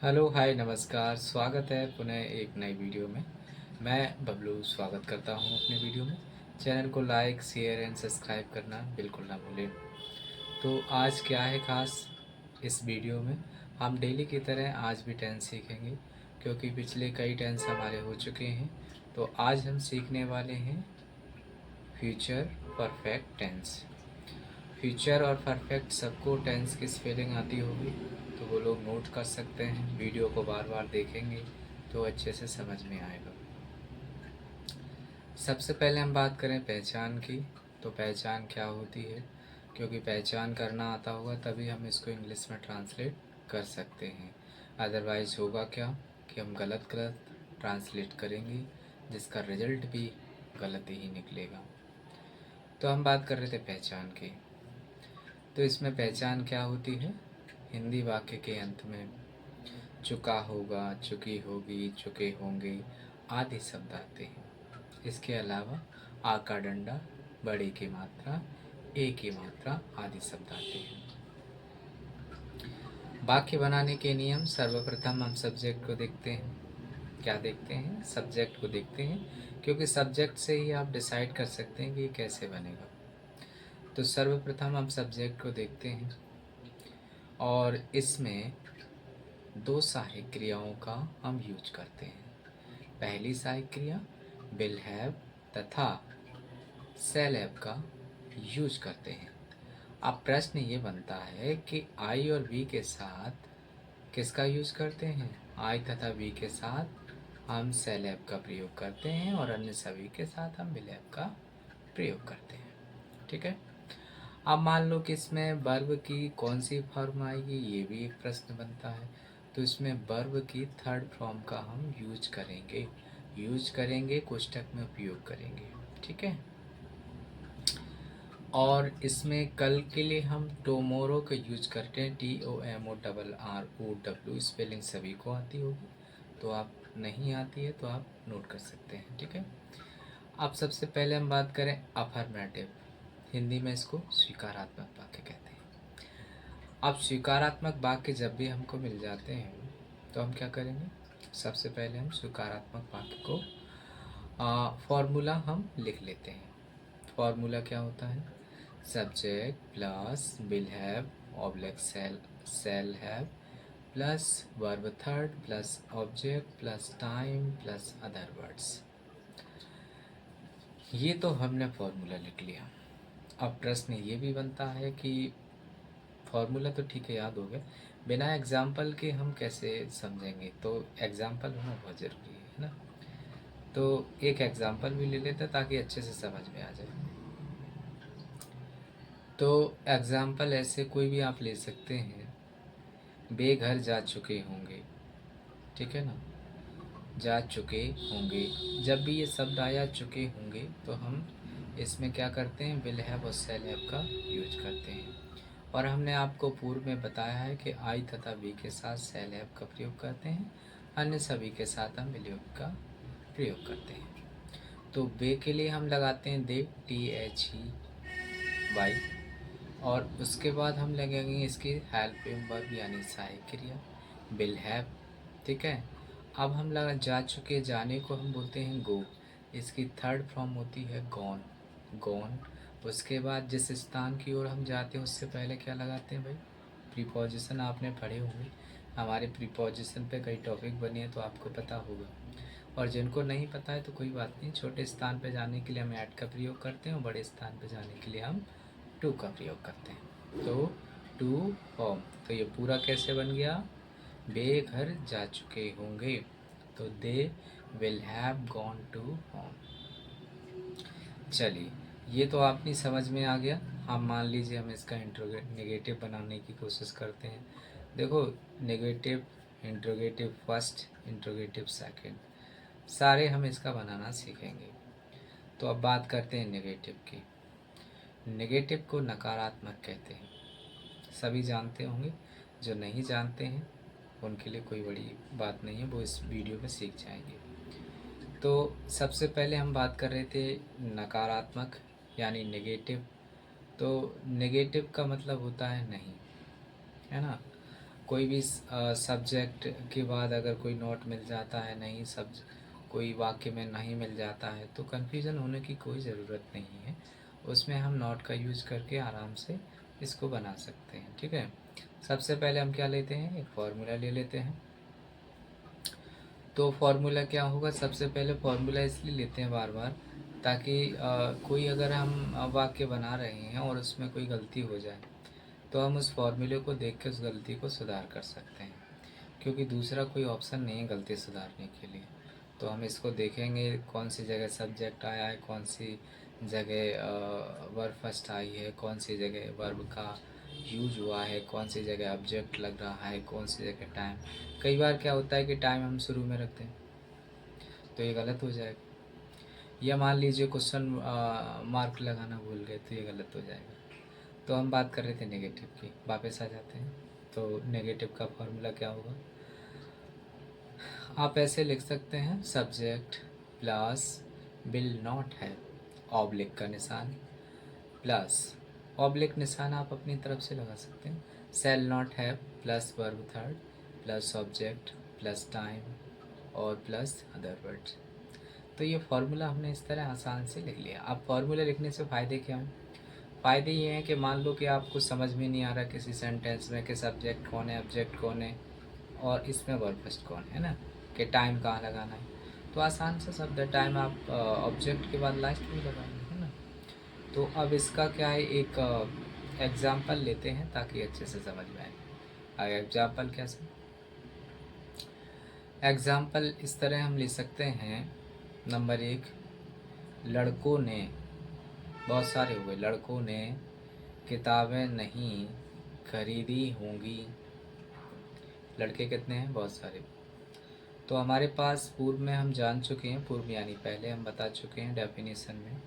Hello, हाय, नमस्कार। स्वागत है पुनः एक नई वीडियो में। मैं बबलू स्वागत करता हूं अपने वीडियो में। चैनल को लाइक, शेयर एंड सब्सक्राइब करना बिल्कुल ना भूलें। तो आज क्या है ख़ास इस वीडियो में, हम डेली की तरह आज भी टेंस सीखेंगे क्योंकि पिछले कई टेंस हमारे हो चुके हैं। तो आज हम सीखने वाले हैं फ्यूचर परफेक्ट टेंस। फ्यूचर और परफेक्ट सबको टेंस की स्पेलिंग आती होगी, तो वो लोग नोट कर सकते हैं। वीडियो को बार बार देखेंगे तो अच्छे से समझ में आएगा। सबसे पहले हम बात करें पहचान की। तो पहचान क्या होती है, क्योंकि पहचान करना आता होगा तभी हम इसको इंग्लिश में ट्रांसलेट कर सकते हैं। अदरवाइज़ होगा क्या कि हम गलत गलत ट्रांसलेट करेंगे, जिसका रिजल्ट भी गलत ही निकलेगा। तो हम बात कर रहे थे पहचान की। तो इसमें पहचान क्या होती है, हिंदी वाक्य के अंत में चुका होगा, चुकी होगी, चुके होंगे आदि शब्द आते हैं। इसके अलावा आ का डंडा, बड़े की मात्रा, ए की मात्रा आदि शब्द आते हैं। वाक्य बनाने के नियम, सर्वप्रथम हम सब्जेक्ट को देखते हैं। क्या देखते हैं? सब्जेक्ट को देखते हैं, क्योंकि सब्जेक्ट से ही आप डिसाइड कर सकते हैं कि ये कैसे बनेगा। तो सर्वप्रथम हम सब्जेक्ट को देखते हैं और इसमें दो सहायक क्रियाओं का हम यूज करते हैं। पहली सहायक क्रिया विल हैव तथा सेल हैव का यूज करते हैं। अब प्रश्न ये बनता है कि आई और वी के साथ किसका यूज करते हैं? आई तथा वी के साथ हम सेल हैव का प्रयोग करते हैं और अन्य सभी के साथ हम विल हैव का प्रयोग करते हैं। ठीक है। अब मान लो कि इसमें वर्ब की कौन सी फॉर्म आएगी, ये भी एक प्रश्न बनता है। तो इसमें वर्ब की थर्ड फॉर्म का हम यूज करेंगे, कोष्ठक में उपयोग करेंगे। ठीक है। और इसमें कल के लिए हम टोमोरो का यूज करते हैं, TOMORROW। स्पेलिंग सभी को आती होगी, तो आप नहीं आती है तो आप नोट कर सकते हैं। ठीक है। अब सबसे पहले हम बात करें अफर्मेटिव। हिंदी में इसको स्वीकारात्मक वाक्य कहते हैं। अब स्वीकारात्मक वाक्य जब भी हमको मिल जाते हैं तो हम क्या करेंगे, सबसे पहले हम स्वीकारात्मक वाक्य को फॉर्मूला हम लिख लेते हैं। फॉर्मूला क्या होता है? Subject plus will have oblique shall have plus verb third plus object plus time plus other words. ये तो हमने फॉर्मूला लिख लिया। अब प्रश्न ये भी बनता है कि फॉर्मूला तो ठीक है, याद हो गया, बिना एग्जाम्पल के हम कैसे समझेंगे? तो एग्जाम्पल होना बहुत ज़रूरी है ना। तो एक एग्जाम्पल भी ले लेते ताकि अच्छे से समझ में आ जाए। तो एग्जाम्पल ऐसे कोई भी आप ले सकते हैं। बेघर जा चुके होंगे, ठीक है ना, जा चुके होंगे। जब भी ये शब्द आया चुके होंगे तो हम इसमें क्या करते हैं, विल हैव और सेल हैव का यूज करते हैं। और हमने आपको पूर्व में बताया है कि आई तथा वी के साथ सेल हैव का प्रयोग करते हैं, अन्य सभी के साथ हम विल हैव का प्रयोग करते हैं। तो वे के लिए हम लगाते हैं दे, THEY। और उसके बाद हम लगेंगे इसकी हेल्पिंग वर्ब यानी सहायक क्रिया विल हैव। ठीक है। अब हम लगा जा चुके, जाने को हम बोलते हैं गो। इसकी थर्ड फॉर्म होती है गॉन। गॉन। उसके बाद जिस स्थान की ओर हम जाते हैं उससे पहले क्या लगाते हैं भाई? प्रीपोजिशन आपने पढ़े होंगे, हमारे प्रीपोजिशन पे कई टॉपिक बने हैं तो आपको पता होगा। और जिनको नहीं पता है तो कोई बात नहीं, छोटे स्थान पे जाने के लिए हम ऐट का प्रयोग करते हैं और बड़े स्थान पे जाने के लिए हम टू का प्रयोग करते हैं। तो टू होम, तो ये पूरा कैसे बन गया? बेघर जा चुके होंगे, तो they will have gone to home. चलिए, ये तो आपकी समझ में आ गया। हम मान लीजिए हम इसका नेगेटिव बनाने की कोशिश करते हैं। देखो, negative, interrogative first, interrogative second, सारे हम इसका बनाना सीखेंगे। तो अब बात करते हैं नेगेटिव की। नेगेटिव को नकारात्मक कहते हैं, सभी जानते होंगे। जो नहीं जानते हैं उनके लिए कोई बड़ी बात नहीं है, वो इस वीडियो में सीख जाएंगे। तो सबसे पहले हम बात कर रहे थे नकारात्मक यानी नेगेटिव। तो नेगेटिव का मतलब होता है नहीं, है ना। कोई भी सब्जेक्ट के बाद अगर कोई नोट मिल जाता है, नहीं कोई वाक्य में नहीं मिल जाता है, तो कन्फ्यूज़न होने की कोई ज़रूरत नहीं है। उसमें हम नोट का यूज़ करके आराम से इसको बना सकते हैं। ठीक है, सबसे पहले हम क्या लेते हैं, एक फार्मूला ले लेते हैं। तो फार्मूला क्या होगा, सबसे पहले फार्मूला इसलिए लेते हैं बार बार ताकि कोई अगर हम वाक्य बना रहे हैं और उसमें कोई गलती हो जाए तो हम उस फार्मूले को देख के उस गलती को सुधार कर सकते हैं, क्योंकि दूसरा कोई ऑप्शन नहीं है गलती सुधारने के लिए। तो हम इसको देखेंगे कौन सी जगह सब्जेक्ट आया है, कौन सी जगह वर्ब फर्स्ट आई है, कौन सी जगह वर्ब का यूज हुआ है, कौन सी जगह ऑब्जेक्ट लग रहा है, कौन सी जगह टाइम। कई बार क्या होता है कि टाइम हम शुरू में रखते हैं तो ये गलत हो जाएगा, या मान लीजिए क्वेश्चन मार्क लगाना भूल गए तो ये गलत हो जाएगा। तो हम बात कर रहे थे नेगेटिव की, वापस आ जाते हैं। तो नेगेटिव का फॉर्मूला क्या होगा, आप ऐसे लिख सकते हैं, subject plus will not have, oblique का निशान प्लस, ऑब्लिक निशान आप अपनी तरफ से लगा सकते हैं, shall not have plus verb third plus object plus time और प्लस अदर वर्ड्स। तो ये फार्मूला हमने इस तरह आसान से लिख लिया। अब फार्मूला लिखने से फ़ायदे क्या हैं, फ़ायदे ये हैं कि मान लो कि आपको समझ में नहीं आ रहा किसी सेंटेंस में कि सब्जेक्ट कौन है, ऑब्जेक्ट कौन है और इसमें वर्ब फर्स्ट कौन है ना, कि टाइम कहाँ लगाना है, तो आसान से शब्द है टाइम आप ऑब्जेक्ट के बाद लास्ट में लगाएंगे, है ना। तो अब इसका क्या है, एक एग्ज़ाम्पल लेते हैं ताकि अच्छे से समझ में आए। एग्ज़ाम्पल कैसे, एग्ज़ाम्पल इस तरह हम ले सकते हैं, नंबर 1, लड़कों ने, बहुत सारे हुए, लड़कों ने किताबें नहीं खरीदी होंगी। लड़के कितने हैं, बहुत सारे। तो हमारे पास पूर्व में हम जान चुके हैं, पूर्व यानी पहले हम बता चुके हैं डेफिनेशन में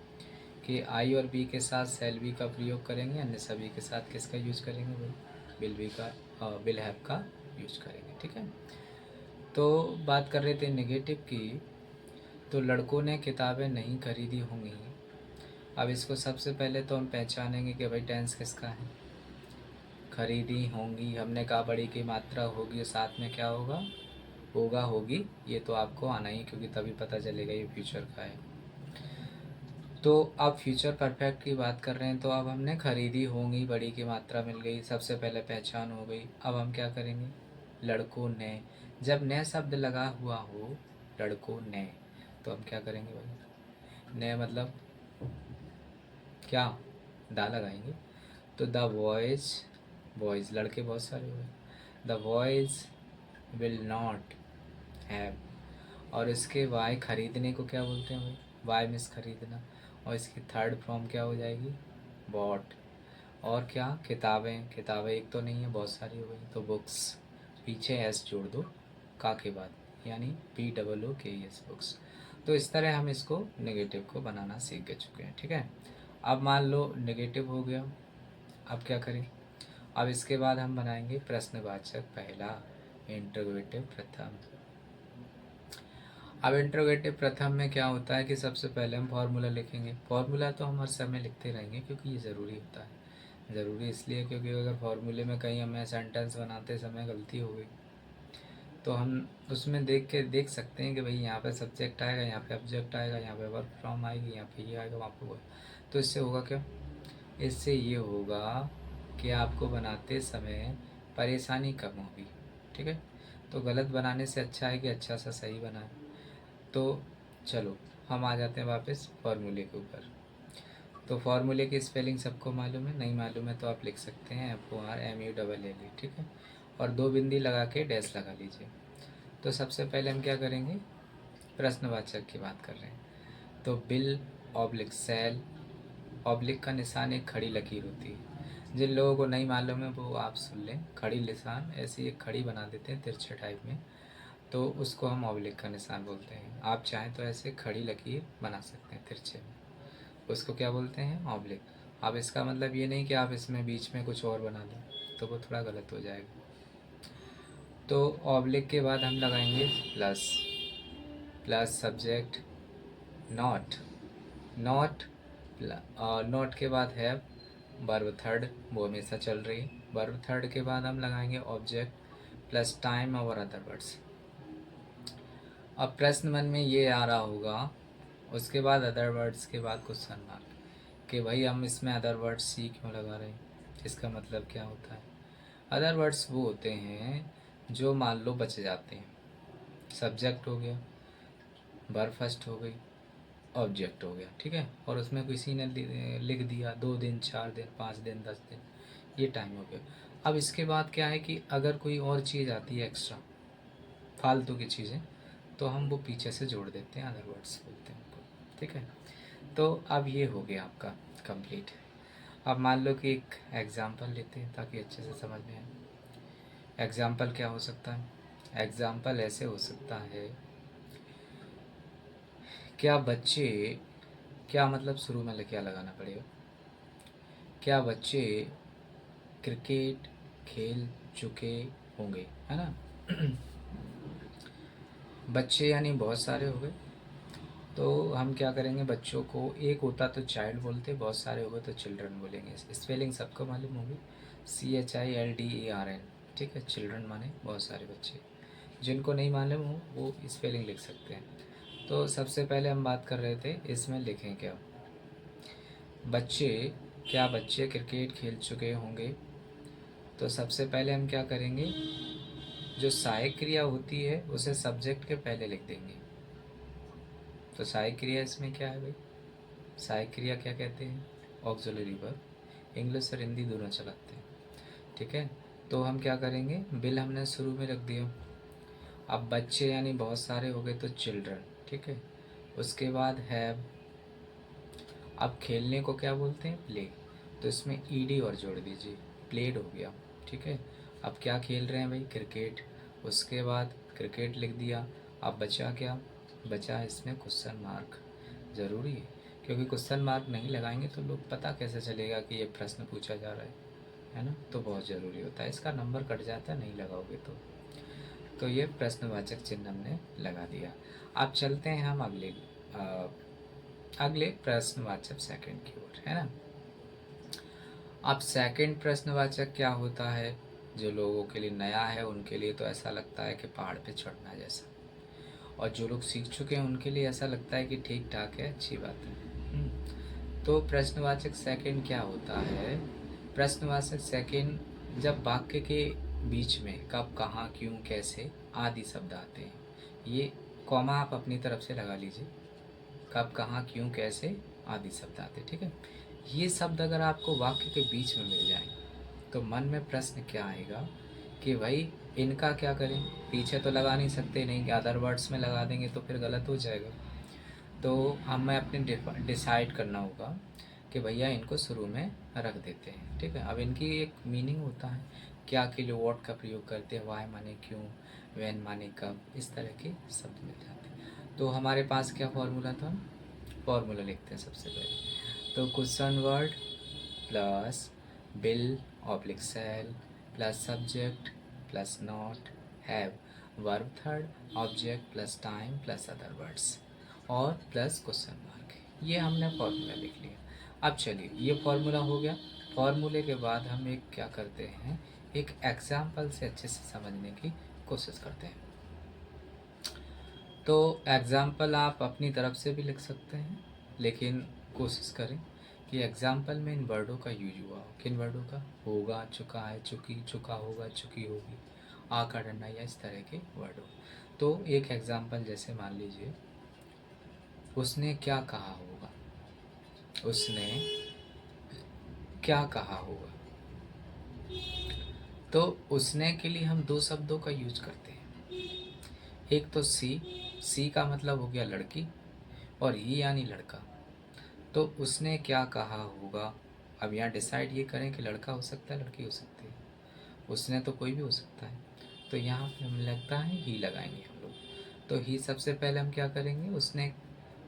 कि आई और बी के साथ सेल बी का प्रयोग करेंगे, अन्य सभी के साथ किसका यूज करेंगे, भाई विल बी का, विल हैव का यूज करेंगे। ठीक है, तो बात कर रहे थे नेगेटिव की, तो लड़कों ने किताबें नहीं खरीदी होंगी। अब इसको सबसे पहले तो हम पहचानेंगे कि भाई टेंस किसका है, खरीदी होंगी, हमने कहा बड़ी की मात्रा होगी, साथ में क्या होगा, होगा होगी, ये तो आपको आना ही, क्योंकि तभी पता चलेगा ये फ्यूचर का है। तो अब फ्यूचर परफेक्ट की बात कर रहे हैं, तो अब हमने खरीदी होंगी, बड़ी की मात्रा मिल गई, सबसे पहले पहचान हो गई। अब हम क्या करेंगे, लड़कों ने, जब नए शब्द लगा हुआ हो, लड़कों ने, तो हम क्या करेंगे भाई, नए मतलब क्या, दा लगाएंगे। तो द बॉयज़, बॉयज़ लड़के बहुत सारे हुए, the boys will not have, और इसके वाई खरीदने को क्या बोलते हैं भाई, वाई मीन्स खरीदना, और इसकी थर्ड फॉर्म क्या हो जाएगी, बॉट। और क्या, किताबें, किताबें एक तो नहीं है, बहुत सारी हो गई, तो बुक्स, पीछे एस जोड़ दो का के बाद, यानी POOKS बुक्स। तो इस तरह हम इसको नेगेटिव को बनाना सीख चुके हैं। ठीक है, अब मान लो नेगेटिव हो गया, अब क्या करें, अब इसके बाद हम बनाएंगे प्रश्नवाचक पहला, इंटरोगेटिव प्रथम। अब इंटरोगेटिव प्रथम में क्या होता है कि सबसे पहले हम फार्मूला लिखेंगे। फार्मूला तो हम हर समय लिखते रहेंगे क्योंकि ये ज़रूरी होता है। ज़रूरी इसलिए क्योंकि अगर फार्मूले में कहीं हमें सेंटेंस बनाते समय गलती हो गई तो हम उसमें देख सकते हैं कि भाई यहाँ पे सब्जेक्ट आएगा, यहाँ पे ऑब्जेक्ट आएगा, यहाँ पे वर्ब फ्रॉम आएगी, यहाँ पे ये आएगा, वहाँ पे वो। तो इससे होगा क्या, इससे ये होगा कि आपको बनाते समय परेशानी कम होगी। ठीक है, तो गलत बनाने से अच्छा है कि अच्छा सा सही बनाए। तो चलो हम आ जाते हैं वापस फार्मूले के ऊपर। तो फार्मूले की स्पेलिंग सबको मालूम है, नहीं मालूम है तो आप लिख सकते हैं FORMULLE। ठीक है, और 2 बिंदी लगा के डैश लगा लीजिए। तो सबसे पहले हम क्या करेंगे, प्रश्नवाचक की बात कर रहे हैं, तो बिल ऑब्लिक सेल, ऑब्लिक का निशान एक खड़ी लकीर होती है, जिन लोगों को नहीं मालूम है वो आप सुन लें, खड़ी निशान ऐसी एक खड़ी बना देते हैं तिरछे टाइप में, तो उसको हम ऑब्लिक का निशान बोलते हैं। आप चाहें तो ऐसे खड़ी लकीर बना सकते हैं तिरछे में, उसको क्या बोलते हैं, ऑब्लिक। अब इसका मतलब ये नहीं कि आप इसमें बीच में कुछ और बना दें, तो वो थोड़ा गलत हो जाएगा। तो ऑब्लिक के बाद हम लगाएंगे plus, plus subject not, not, not के बाद है वर्ब थर्ड, वो हमेशा चल रही है। वर्ब थर्ड के बाद हम लगाएंगे ऑब्जेक्ट, प्लस टाइम और अदर वर्ड्स। अब प्रश्न मन में ये आ रहा होगा, उसके बाद अदर वर्ड्स के बाद क्वेश्चन मार्क, कि भाई हम इसमें अदर वर्ड्स सी क्यों लगा रहे हैं, इसका मतलब क्या होता है। अदर वर्ड्स वो होते हैं जो मान लो बच जाते हैं। सब्जेक्ट हो गया, वर्ब फर्स्ट हो गई, ऑब्जेक्ट हो गया, ठीक है, और उसमें किसी ने लिख दिया 2 दिन 4 दिन 5 दिन 10 दिन, ये टाइम हो गया। अब इसके बाद क्या है कि अगर कोई और चीज़ आती है एक्स्ट्रा, फालतू की चीज़ें, तो हम वो पीछे से जोड़ देते हैं, अदर वर्ड्स बोलते हैं उनको, ठीक है। तो अब ये हो गया आपका कंप्लीट। अब मान लो कि एक एग्ज़ाम्पल लेते हैं ताकि अच्छे से समझ में आए। एग्ज़ाम्पल क्या हो सकता है? एग्ज़ाम्पल ऐसे हो सकता है, क्या बच्चे, क्या मतलब शुरू में क्या लगाना पड़ेगा, क्या बच्चे क्रिकेट खेल चुके होंगे, है ना। बच्चे यानी बहुत सारे हो गए, तो हम क्या करेंगे, बच्चों को एक होता तो चाइल्ड बोलते, बहुत सारे हो गए तो चिल्ड्रन बोलेंगे। स्पेलिंग सबको मालूम होगी, CHILDRN, ठीक है। चिल्ड्रन माने बहुत सारे बच्चे, जिनको नहीं मालूम हो वो स्पेलिंग लिख सकते हैं। तो सबसे पहले हम बात कर रहे थे, इसमें लिखें क्या, बच्चे, क्या बच्चे क्रिकेट खेल चुके होंगे। तो सबसे पहले हम क्या करेंगे, जो सहायक क्रिया होती है उसे सब्जेक्ट के पहले लिख देंगे। तो सहायक क्रिया इसमें क्या है भाई, सहायक क्रिया क्या कहते हैं, ऑक्सिलरी वर्ब। इंग्लिश और हिंदी दोनों चलाते हैं, ठीक है। तो हम क्या करेंगे, बिल हमने शुरू में रख दिया। अब बच्चे यानी बहुत सारे हो गए तो चिल्ड्रन, ठीक है। उसके बाद हैव, अब खेलने को क्या बोलते हैं, प्ले, तो इसमें ईडी और जोड़ दीजिए, प्लेड हो गया, ठीक है। अब क्या खेल रहे हैं भाई, क्रिकेट, उसके बाद क्रिकेट लिख दिया। अब बचा क्या, बचा इसमें क्वेश्चन मार्क, ज़रूरी है, क्योंकि क्वेश्चन मार्क नहीं लगाएंगे तो लोग पता कैसे चलेगा कि ये प्रश्न पूछा जा रहा है ना। तो बहुत ज़रूरी होता है, इसका नंबर कट जाता है नहीं लगाओगे तो ये प्रश्नवाचक चिन्ह हमने लगा दिया। अब चलते हैं हम अगले प्रश्नवाचक सेकंड की ओर, है ना। अब सेकंड प्रश्नवाचक क्या होता है, जो लोगों के लिए नया है उनके लिए तो ऐसा लगता है कि पहाड़ पे चढ़ना जैसा, और जो लोग सीख चुके हैं उनके लिए ऐसा लगता है कि ठीक ठाक है, अच्छी बात है। तो प्रश्नवाचक सेकंड क्या होता है, प्रश्नवाचक सेकंड जब वाक्य के बीच में कब कहाँ क्यों कैसे आदि शब्द आते हैं, ये कॉमा आप अपनी तरफ से लगा लीजिए, कब कहाँ क्यों कैसे आदि शब्द आते, ठीक है। ये शब्द अगर आपको वाक्य के बीच में मिल जाए तो मन में प्रश्न क्या आएगा कि भाई इनका क्या करें, पीछे तो लगा नहीं सकते, नहीं अदर वर्ड्स में लगा देंगे तो फिर गलत हो जाएगा। तो हमें अपने डिसाइड करना होगा कि भैया इनको शुरू में रख देते हैं, ठीक है। अब इनकी एक मीनिंग होता है, क्या के लिए वॉट का प्रयोग करते हैं, वाई माने क्यों, वैन माने कब, इस तरह के शब्द मिल जाते हैं। तो हमारे पास क्या फॉर्मूला था, फॉर्मूला लिखते हैं सबसे पहले। तो question word plus will oblique shall plus subject plus not have verb third object plus time plus other words और प्लस क्वेश्चन मार्क, ये हमने फॉर्मूला लिख लिया। अब चलिए ये फॉर्मूला हो गया। फॉर्मूले के बाद हम एक क्या करते हैं, एक एग्जाम्पल से अच्छे से समझने की कोशिश करते हैं। तो एग्ज़ाम्पल आप अपनी तरफ से भी लिख सकते हैं, लेकिन कोशिश करें कि एग्ज़ाम्पल में इन वर्डों का यूज हुआ हो। किन वर्डों का, होगा, चुका है, चुकी, चुका होगा, चुकी होगी, आ का डंडा, या इस तरह के वर्ड हो। तो एक एग्ज़ाम्पल जैसे मान लीजिए, उसने क्या कहा होगा, उसने क्या कहा होगा। तो उसने के लिए हम दो शब्दों का यूज करते हैं, एक तो सी का मतलब हो गया लड़की, और ही यानी लड़का। तो उसने क्या कहा होगा, अब यहाँ डिसाइड ये करें कि लड़का हो सकता है लड़की हो सकती है, उसने तो कोई भी हो सकता है, तो यहाँ पे हमें लगता है ही लगाएंगे हम लोग। तो ही सबसे पहले हम क्या करेंगे, उसने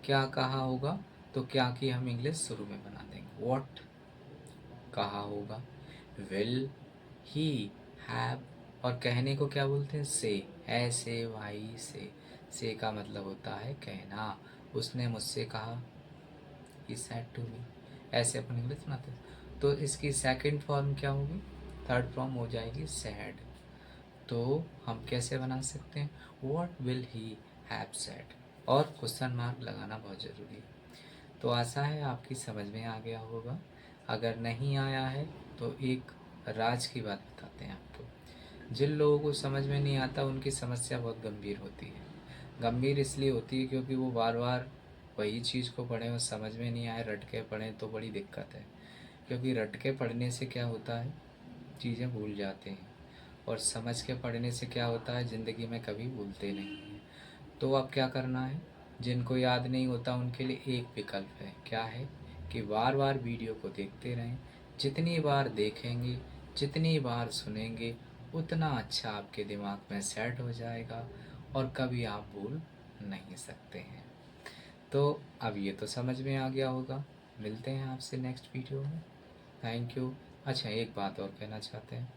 क्या कहा होगा, तो क्या की हम इंग्लिश शुरू में बना देंगे, वॉट कहा होगा, विल ही हैव, और कहने को क्या बोलते हैं, से, ऐसे वाई से का मतलब होता है कहना, उसने मुझसे कहा, ही सैड टू मी, ऐसे अपन इंग्लिश बनाते हैं। तो इसकी सेकंड फॉर्म क्या होगी, थर्ड फॉर्म हो जाएगी सैड। तो हम कैसे बना सकते हैं, what will he have said, और क्वेश्चन मार्क लगाना बहुत ज़रूरी है। तो आशा है आपकी समझ में आ गया होगा। अगर नहीं आया है तो एक राज की बात बताते हैं आपको। जिन लोगों को समझ में नहीं आता उनकी समस्या बहुत गंभीर होती है। गंभीर इसलिए होती है क्योंकि वो बार बार वही चीज़ को पढ़ें और समझ में नहीं आए, रट के पढ़ें तो बड़ी दिक्कत है। क्योंकि रट के पढ़ने से क्या होता है, चीज़ें भूल जाते हैं, और समझ के पढ़ने से क्या होता है, ज़िंदगी में कभी भूलते नहीं हैं। तो अब क्या करना है, जिनको याद नहीं होता उनके लिए एक विकल्प है, क्या है कि बार बार वीडियो को देखते रहें। जितनी बार देखेंगे, जितनी बार सुनेंगे, उतना अच्छा आपके दिमाग में सेट हो जाएगा और कभी आप भूल नहीं सकते हैं। तो अब ये तो समझ में आ गया होगा। मिलते हैं आपसे नेक्स्ट वीडियो में। Thank you. अच्छा, एक बात और कहना चाहते हैं,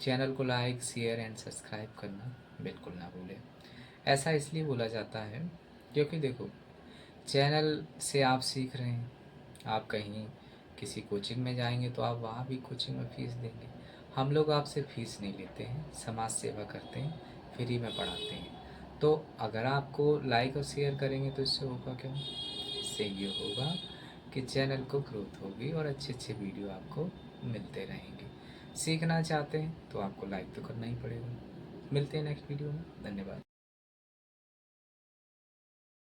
चैनल को लाइक शेयर एंड सब्सक्राइब करना बिल्कुल ना भूलें। ऐसा इसलिए बोला जाता है क्योंकि देखो, चैनल से आप सीख रहे हैं, आप कहीं किसी कोचिंग में जाएंगे तो आप वहाँ भी कोचिंग में फ़ीस देंगे। हम लोग आपसे फ़ीस नहीं लेते हैं, समाज सेवा करते हैं, फ्री में पढ़ाते हैं। तो अगर आपको लाइक और शेयर करेंगे तो इससे होगा क्या, इससे ये होगा कि चैनल को ग्रोथ होगी और अच्छे अच्छे वीडियो आपको मिलते रहेंगे। सीखना चाहते हैं तो आपको लाइक तो करना ही पड़ेगा। मिलते हैं नेक्स्ट वीडियो में। धन्यवाद।